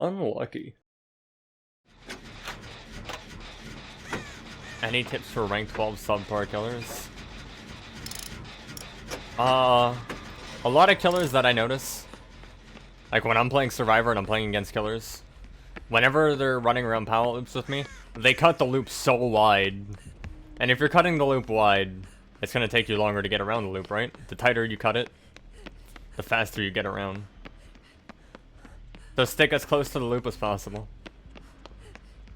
Unlucky. Any tips for rank 12 subpar killers? A lot of killers that I notice, like when I'm playing Survivor and I'm playing against killers, whenever they're running around pallet loops with me, they cut the loop so wide. And if you're cutting the loop wide, it's gonna take you longer to get around the loop, right? The tighter you cut it, the faster you get around. So stick as close to the loop as possible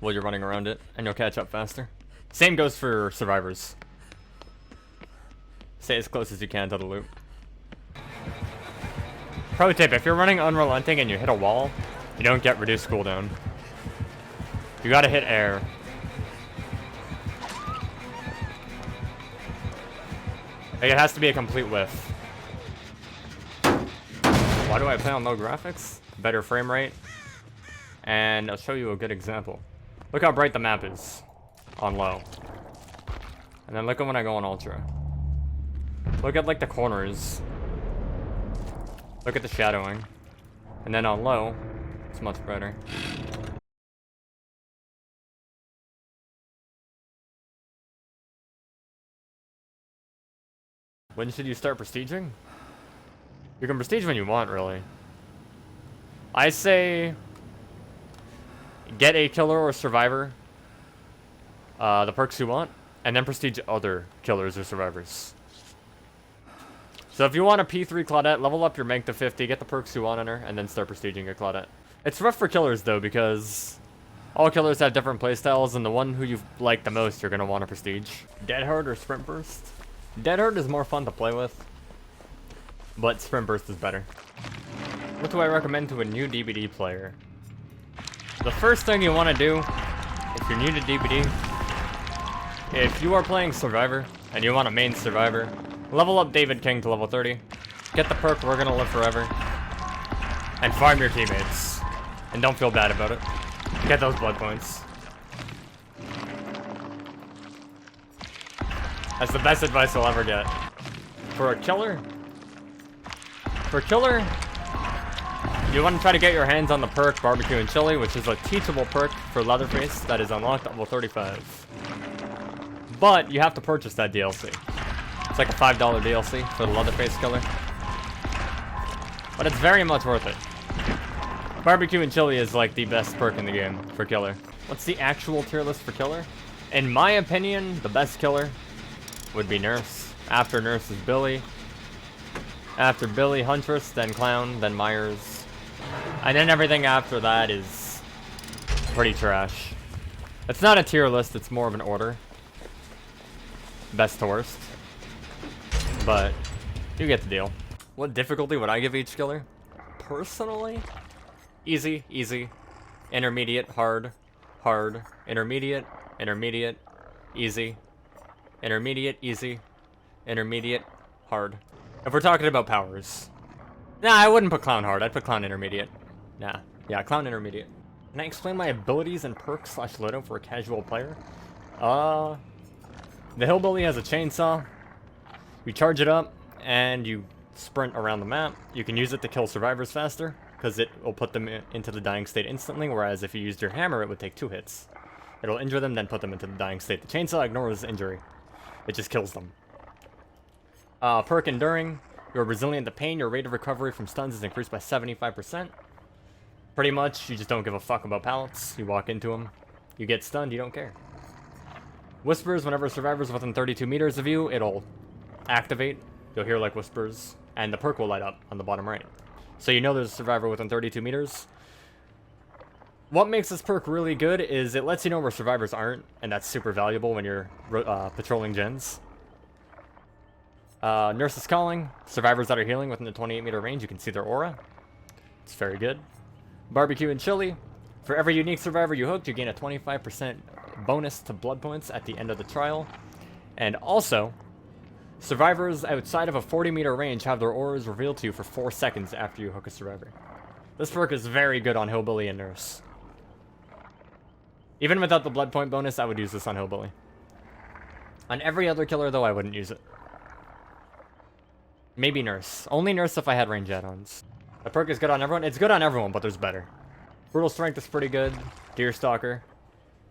while you're running around it, and you'll catch up faster. Same goes for survivors. Stay as close as you can to the loop. Pro tip, if you're running unrelenting and you hit a wall, you don't get reduced cooldown. You gotta hit air. Like, it has to be a complete whiff. Why do I play on low graphics? Better frame rate. And I'll show you a good example. Look how bright the map is on low. And then look at when I go on ultra. Look at like the corners. Look at the shadowing. And then on low, it's much brighter. When should you start prestiging? You can prestige when you want, really. I say get a killer or survivor, the perks you want, and then prestige other killers or survivors. So if you want a P3 Claudette, level up your Meg to 50, get the perks you want on her, and then start prestiging a Claudette. It's rough for killers though, because all killers have different playstyles, and the one who you like the most you're gonna want to prestige. Dead Hard or Sprint Burst? Dead Hard is more fun to play with, but Sprint Burst is better. What do I recommend to a new DBD player? The first thing you want to do, if you're new to DBD, if you are playing Survivor, and you want a main Survivor, level up David King to level 30, get the perk We're Gonna Live Forever, and farm your teammates. And don't feel bad about it. Get those blood points. That's the best advice you'll ever get. For a killer, you want to try to get your hands on the perk Barbeque and Chili, which is a teachable perk for Leatherface that is unlocked at level 35. But you have to purchase that DLC. It's like a $5 DLC for the Leatherface killer. But it's very much worth it. Barbeque and Chili is like the best perk in the game for killer. What's the actual tier list for killer? In my opinion, the best killer would be Nurse. After Nurse is Billy. After Billy, Huntress, then Clown, then Myers. And then everything after that is pretty trash. It's not a tier list, it's more of an order. Best to worst. But you get the deal. What difficulty would I give each killer? Personally? Easy, easy. Intermediate, hard, hard. Intermediate, intermediate, easy. Intermediate, easy. Intermediate, hard. If we're talking about powers. Nah, I wouldn't put Clown hard. I'd put Clown intermediate. Nah. Yeah, Clown intermediate. Can I explain my abilities and perks slash loadout for a casual player? The Hillbilly has a chainsaw. You charge it up, and you sprint around the map. You can use it to kill survivors faster, because it will put them into the dying state instantly, whereas if you used your hammer, it would take 2 hits. It'll injure them, then put them into the dying state. The chainsaw ignores injury. It just kills them. Perk Enduring. You're resilient to pain. Your rate of recovery from stuns is increased by 75%. Pretty much, you just don't give a fuck about pallets. You walk into them. You get stunned, you don't care. Whispers. Whenever a survivor's within 32 meters of you, it'll activate. You'll hear like whispers, and the perk will light up on the bottom right. So you know there's a survivor within 32 meters. What makes this perk really good is it lets you know where survivors aren't, and that's super valuable when you're patrolling gens. Nurse is Calling. Survivors that are healing within the 28-meter range, you can see their aura. It's very good. Barbeque and Chili. For every unique survivor you hooked, you gain a 25% bonus to blood points at the end of the trial. And also, survivors outside of a 40-meter range have their auras revealed to you for 4 seconds after you hook a survivor. This perk is very good on Hillbilly and Nurse. Even without the blood point bonus, I would use this on Hillbilly. On every other killer, though, I wouldn't use it. Maybe Nurse. Only Nurse if I had range add-ons. The perk is good on everyone. It's good on everyone, but there's better. Brutal Strength is pretty good. Deerstalker.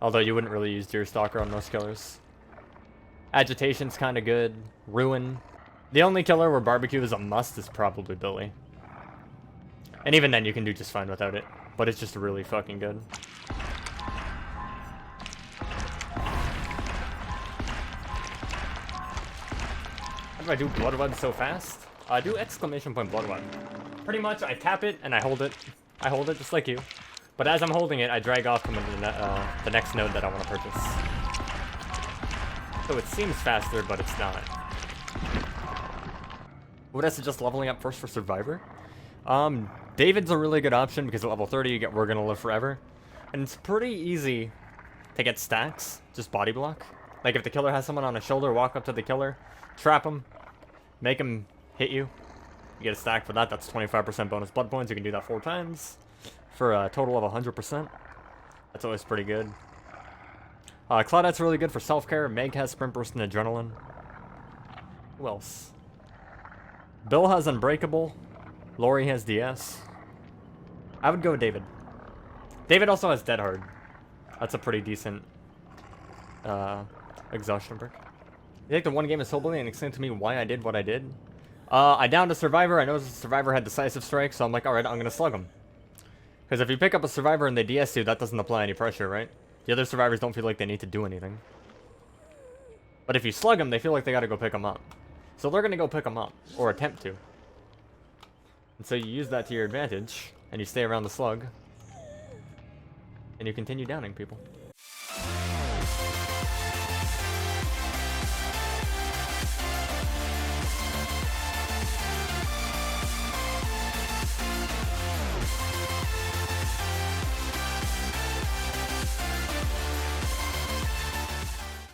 Although you wouldn't really use Deerstalker on most killers. Agitation's kind of good. Ruin. The only killer where Barbecue is a must is probably Billy. And even then you can do just fine without it. But it's just really fucking good. How do I do Blood Web so fast? I do exclamation point Blood Web. Pretty much I tap it and I hold it. I hold it just like you. But as I'm holding it, I drag off from the next node that I want to purchase. So it seems faster, but it's not. Would I suggest leveling up first for Survivor? David's a really good option because at level 30 you get We're Gonna Live Forever. And it's pretty easy to get stacks, just body block. Like if the killer has someone on his shoulder, walk up to the killer, trap him, make him hit you. You get a stack for that, that's 25% bonus blood points. You can do that 4 times for a total of 100%. That's always pretty good. Claudette's really good for self-care. Meg has Sprint Burst and Adrenaline. Who else? Bill has Unbreakable. Lori has DS. I would go with David. David also has Dead Hard. That's a pretty decent exhaustion perk. You think the one game is so bully and explain to me why I did what I did? I downed a Survivor. I noticed the Survivor had Decisive Strike, so I'm like, alright, I'm gonna slug him. Because if you pick up a Survivor and they DS you, that doesn't apply any pressure, right? The other Survivors don't feel like they need to do anything. But if you slug them, they feel like they gotta go pick them up. So they're gonna go pick them up, or attempt to. And so you use that to your advantage, and you stay around the slug. And you continue downing people.